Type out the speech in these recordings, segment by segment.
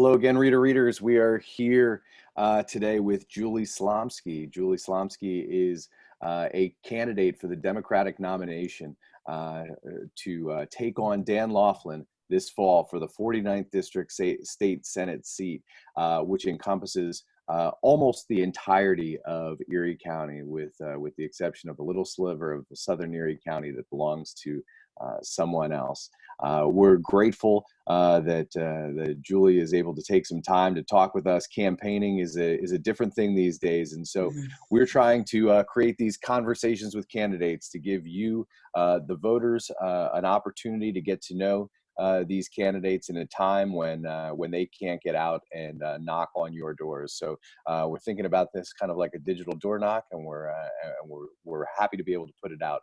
Hello again, readers. We are here today with Julie Slomski. Julie Slomski is a candidate for the Democratic nomination to take on Dan Laughlin this fall for the 49th District State Senate seat, which encompasses almost the entirety of Erie County, with the exception of a little sliver of southern Erie County that belongs to someone else. We're grateful that Julie is able to take some time to talk with us. Campaigning is a different thing these days, and so we're trying to create these conversations with candidates to give you, the voters, an opportunity to get to know these candidates in a time when they can't get out and knock on your doors. So we're thinking about this kind of like a digital door knock, and we're happy to be able to put it out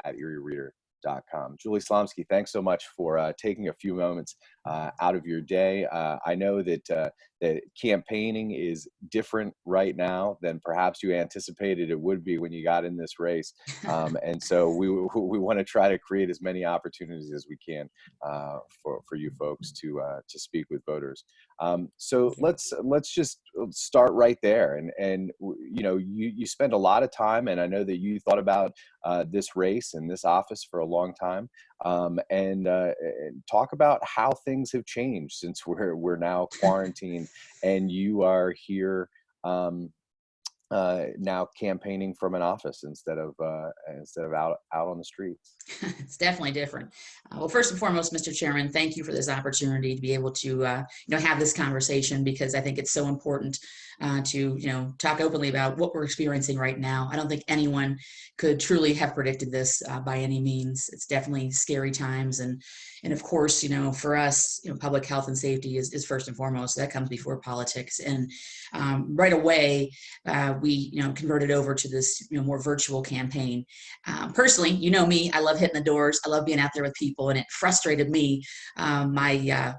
at ErieReader.com. Julie Slomski, thanks so much for taking a few moments out of your day. I know that campaigning is different right now than perhaps you anticipated it would be when you got in this race, and so we want to try to create as many opportunities as we can for you folks to speak with voters. So let's just start right there, and you know, you spend a lot of time, and I know that you thought about this race and this office for a long time, and talk about how things have changed since we're now quarantined, and you are here now campaigning from an office instead of out on the streets. It's definitely different. Well, first and foremost, Mr. Chairman, thank you for this opportunity to be able to have this conversation, because I think it's so important to talk openly about what we're experiencing right now. I don't think anyone could truly have predicted this by any means. It's definitely scary times, and of course, for us, public health and safety is first and foremost. That comes before politics, and right away we converted over to this more virtual campaign. Personally, me, I love hitting the doors. I love being out there with people, and it frustrated me. My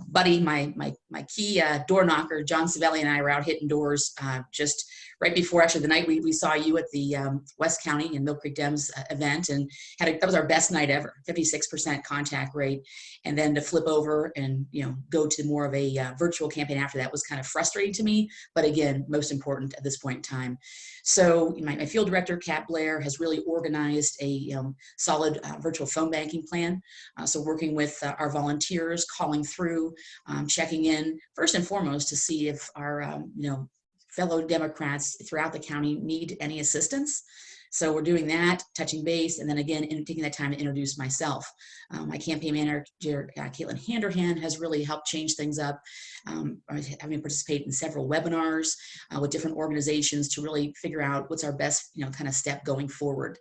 buddy, my key door knocker, John Savelli, and I were out hitting doors just right before, actually, the night we saw you at the West County and Mill Creek Dems event, and that was our best night ever, 56% contact rate. And then to flip over and go to more of a virtual campaign after that was kind of frustrating to me, but again, most important at this point in time. So my field director, Kat Blair, has really organized a solid virtual phone banking plan. So working with our volunteers, calling through, checking in first and foremost to see if our fellow Democrats throughout the county need any assistance. So we're doing that, touching base, and then again, taking that time to introduce myself. My campaign manager, Caitlin Handerhan, has really helped change things up. Having participate in several webinars with different organizations to really figure out what's our best, kind of step going forward.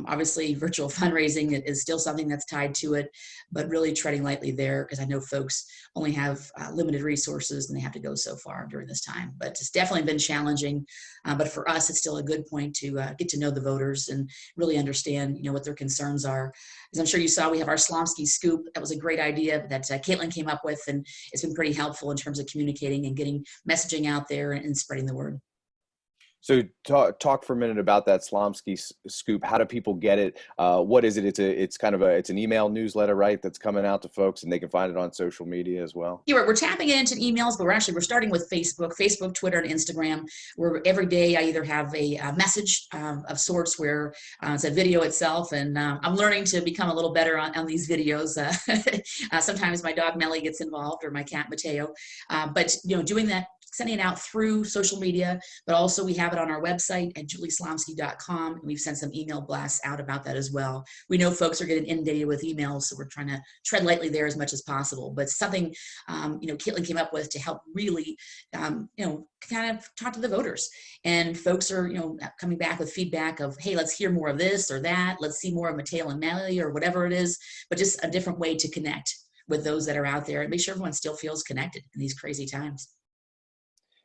Obviously, virtual fundraising is still something that's tied to it, but really treading lightly there, because I know folks only have limited resources and they have to go so far during this time. But it's definitely been challenging. But for us, it's still a good point to get to know the voters and really understand, what their concerns are. As I'm sure you saw, we have our Slomski Scoop. That was a great idea that Caitlin came up with, and it's been pretty helpful in terms of communicating and getting messaging out there and spreading the word. So talk for a minute about that Slomski Scoop. How do people get it? What is it? It's an email newsletter, right? That's coming out to folks, and they can find it on social media as well. Yeah, we're tapping into emails, but we're starting with Facebook, Twitter, and Instagram. Where every day I either have a message of sorts where it's a video itself, and I'm learning to become a little better on these videos. Sometimes my dog Melly gets involved, or my cat Mateo, but doing that, sending it out through social media, but also we have it on our website at julieslomski.com, and we've sent some email blasts out about that as well. We know folks are getting inundated with emails, so we're trying to tread lightly there as much as possible, but something Caitlin came up with to help really kind of talk to the voters. And folks are coming back with feedback of, hey, let's hear more of this or that, let's see more of Mateo and Melly, or whatever it is, but just a different way to connect with those that are out there and make sure everyone still feels connected in these crazy times.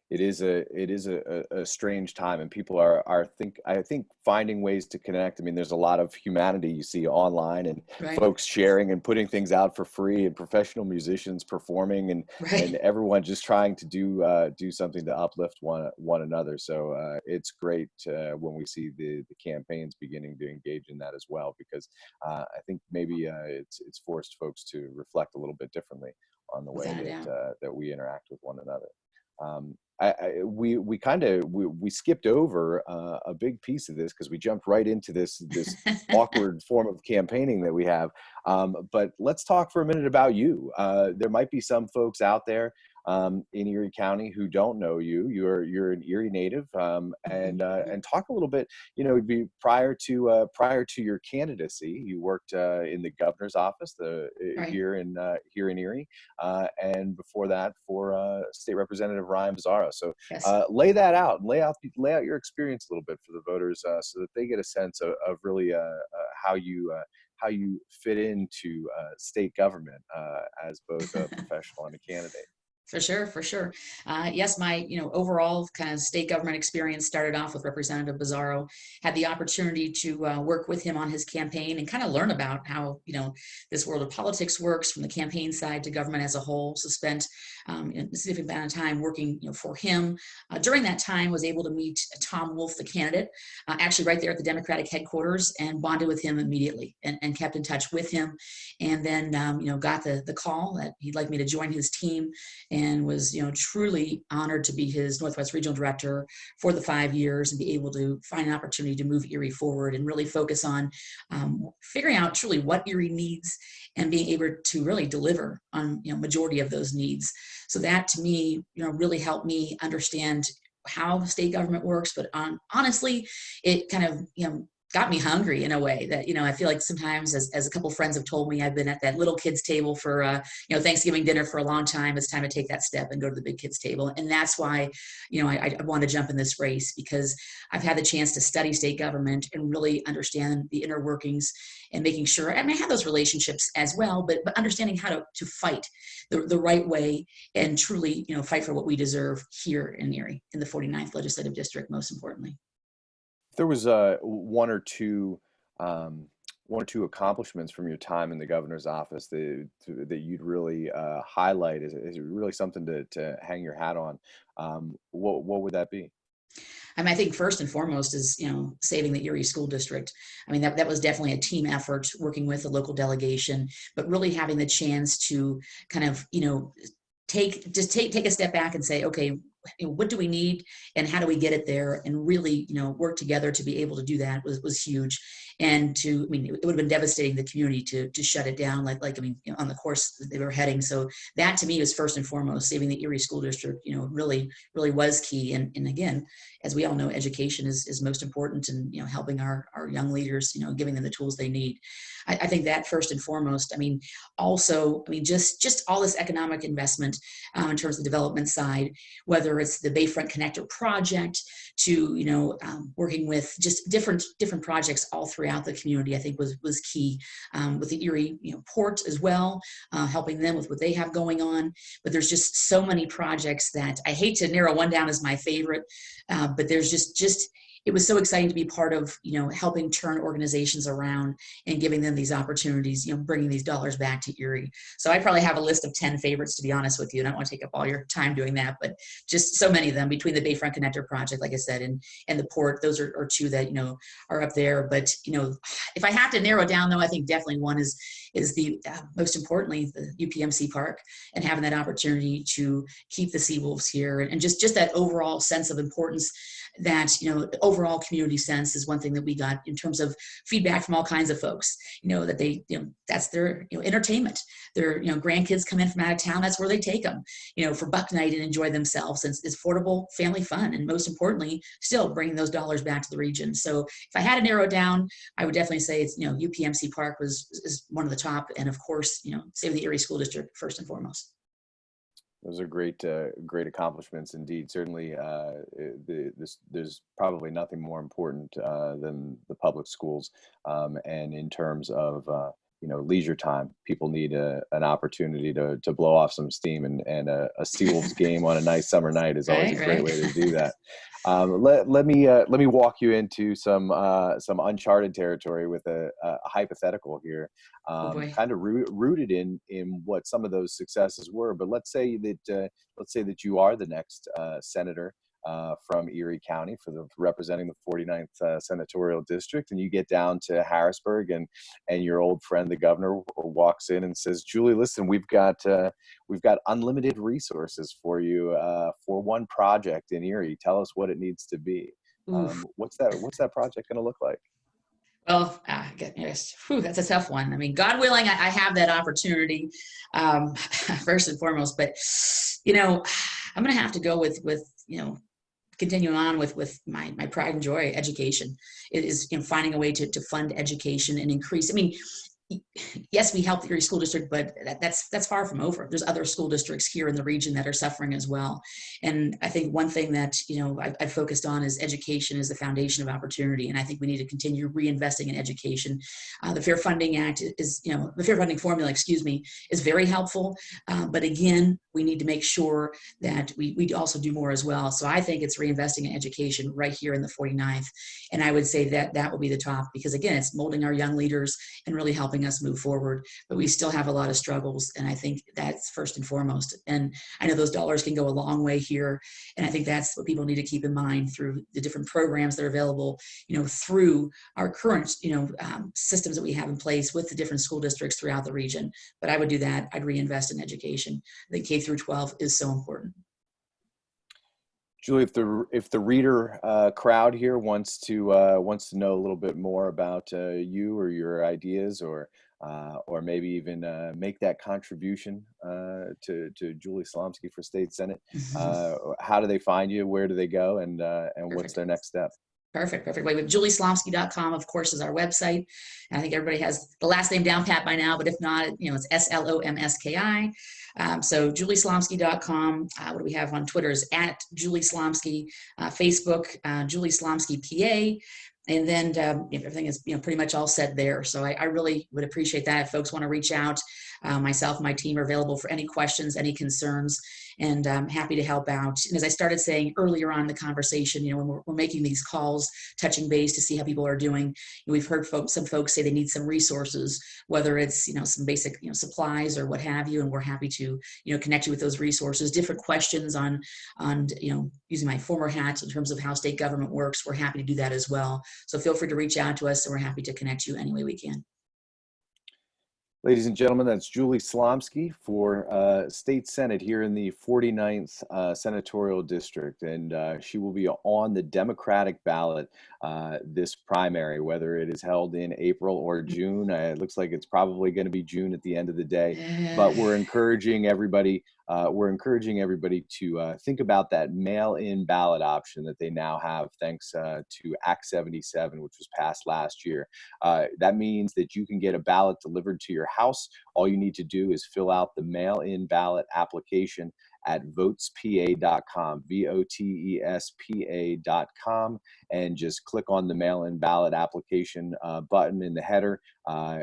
It is a strange time, and people are I think finding ways to connect. I mean, there's a lot of humanity you see online, and Right. folks sharing and putting things out for free, and professional musicians performing, and Right. and everyone just trying to do something to uplift one another. So it's great when we see the campaigns beginning to engage in that as well, because I think maybe it's forced folks to reflect a little bit differently the way without a doubt. that we interact with one another. We skipped over a big piece of this because we jumped right into this awkward form of campaigning that we have. But let's talk for a minute about you. There might be some folks out there in Erie County who don't know you. You're an Erie native, and talk a little bit. Prior to your candidacy, you worked in the governor's office Right. here in Erie, and before that for State Representative Ryan Bizzarro. So Yes. lay that out and lay out your experience a little bit for the voters, so that they get a sense of really how you fit into state government as both a professional and a candidate. For sure, for sure. Yes, my overall kind of state government experience started off with Representative Bizzarro. Had the opportunity to work with him on his campaign and kind of learn about how this world of politics works from the campaign side to government as a whole. So spent a significant amount of time working for him. During that time, was able to meet Tom Wolf, the candidate, actually right there at the Democratic headquarters, and bonded with him immediately and kept in touch with him. And then got the call that he'd like me to join his team, and was truly honored to be his Northwest Regional Director for the 5 years and be able to find an opportunity to move Erie forward and really focus on figuring out truly what Erie needs and being able to really deliver on majority of those needs. So that to me really helped me understand how state government works, but honestly, it kind of got me hungry in a way that I feel like sometimes, as a couple of friends have told me, I've been at that little kids table for Thanksgiving dinner for a long time. It's time to take that step and go to the big kids table. And that's why I want to jump in this race, because I've had the chance to study state government and really understand the inner workings, and making sure, I mean, I have those relationships as well, but understanding how to fight the right way and truly fight for what we deserve here in Erie, in the 49th legislative district, most importantly. There was one or two accomplishments from your time in the governor's office that you'd really highlight as really something to hang your hat on. What would that be? I mean, I think first and foremost is, saving the Erie School District. I mean, that was definitely a team effort working with the local delegation, but really having the chance to kind of, take a step back and say, okay, what do we need and how do we get it there, and really work together to be able to do that was huge. And I mean, it would have been devastating the community to shut it down, I mean, on the course that they were heading. So that to me was first and foremost. Saving the Erie School District really was key. And again, as we all know, education is most important, and helping our young leaders, giving them the tools they need. I think that first and foremost. I mean, also, I mean, just all this economic investment in terms of the development side, whether it's the Bayfront Connector project to working with just different projects all throughout the community, I think was key. With the Erie port as well, helping them with what they have going on. But there's just so many projects that I hate to narrow one down as my favorite, but there's just it was so exciting to be part of, helping turn organizations around and giving them these opportunities, bringing these dollars back to Erie. So I probably have a list of 10 favorites, to be honest with you. And I don't want to take up all your time doing that, but just so many of them, between the Bayfront Connector project, like I said, and the port. Those are two that, are up there. But, if I have to narrow down, though, I think definitely one is the most importantly, the UPMC Park, and having that opportunity to keep the Seawolves here, and just that overall sense of importance. That the overall community sense is one thing that we got in terms of feedback from all kinds of folks. That they that's their entertainment. Their grandkids come in from out of town. That's where they take them. For buck night and enjoy themselves. It's affordable family fun, and most importantly, still bringing those dollars back to the region. So if I had to narrow it down, I would definitely say it's UPMC Park is one of the top, and of course saving the Erie School District first and foremost. Those are great accomplishments indeed. Certainly, there's probably nothing more important than the public schools. And in terms of leisure time, people need an opportunity to blow off some steam, and a Seawolves game on a nice summer night is always a great way to do that. Let me walk you into some uncharted territory with a hypothetical here, Oh boy. kind of rooted in what some of those successes were. But let's say that you are the next senator from Erie County representing the 49th senatorial district, and you get down to Harrisburg, and your old friend the governor walks in and says, "Julie, listen, we've got unlimited resources for you for one project in Erie. Tell us what it needs to be." Oof. What's that project going to look like? Well, yes, whew, that's a tough one. I mean, God willing, I have that opportunity, first and foremost. But I'm going to have to go with continuing on with my pride and joy. Education. It is finding a way to fund education and increase. I mean, yes, we help the Erie School District, but that's far from over. There's other school districts here in the region that are suffering as well. And I think one thing that I've focused on is education is the foundation of opportunity, and I think we need to continue reinvesting in education. The Fair Funding Act is, the Fair Funding Formula, excuse me, is very helpful. But again, we need to make sure that we also do more as well. So I think it's reinvesting in education right here in the 49th. And I would say that will be the top, because again, it's molding our young leaders and really helping us move forward. But we still have a lot of struggles, and I think that's first and foremost. And I know those dollars can go a long way here, and I think that's what people need to keep in mind through the different programs that are available, through our current, systems that we have in place with the different school districts throughout the region. But I would do that. I'd reinvest in education. I think K through 12 is so important. Julie, if the reader crowd here wants to know a little bit more about you or your ideas, or maybe even make that contribution to Julie Slomski for State Senate, how do they find you? Where do they go? And what's Perfect. their next step? Perfect. Way with julieslomski.com, of course, is our website. And I think everybody has the last name down pat by now, but if not, it's Slomski. So julieslomski.com. What do we have on Twitter is at Julie Slomski, Facebook, Julie Slomski PA. And then everything is pretty much all set there. So I really would appreciate that if folks want to reach out. Myself, my team are available for any questions, any concerns, and I'm happy to help out. And as I started saying earlier on in the conversation, when we're making these calls, touching base to see how people are doing, we've heard some folks say they need some resources, whether it's some basic supplies or what have you, and we're happy to connect you with those resources. Different questions on using my former hat in terms of how state government works, we're happy to do that as well. So feel free to reach out to us, and we're happy to connect you any way we can. Ladies and gentlemen, that's Julie Slomski for State Senate here in the 49th Senatorial District. And she will be on the Democratic ballot this primary, whether it is held in April or June. It looks like it's probably going to be June at the end of the day. But we're encouraging everybody to think about that mail-in ballot option that they now have, thanks to Act 77, which was passed last year. That means that you can get a ballot delivered to your house. All you need to do is fill out the mail-in ballot application at votespa.com, VOTESPA.com, and just click on the mail-in ballot application button in the header.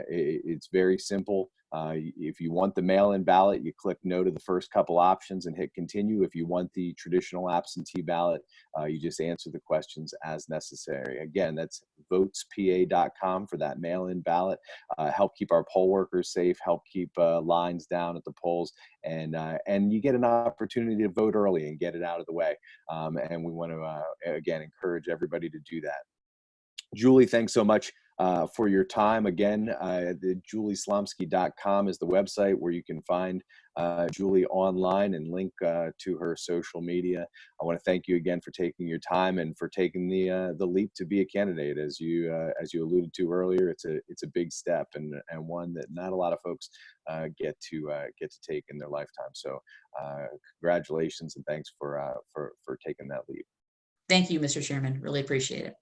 It's very simple. If you want the mail-in ballot, you click no to the first couple options and hit continue. If you want the traditional absentee ballot, you just answer the questions as necessary. Again, that's votespa.com for that mail-in ballot. Help keep our poll workers safe, help keep lines down at the polls, and you get an opportunity to vote early and get it out of the way. And we want to, again, encourage everybody to do that. Julie, thanks so much for your time. Again, the julieslomski.com is the website where you can find Julie online and link to her social media. I want to thank you again for taking your time and for taking the leap to be a candidate. As you alluded to earlier, it's a big step, and one that not a lot of folks get to take in their lifetime. So congratulations, and thanks for taking that leap. Thank you, Mr. Chairman. Really appreciate it.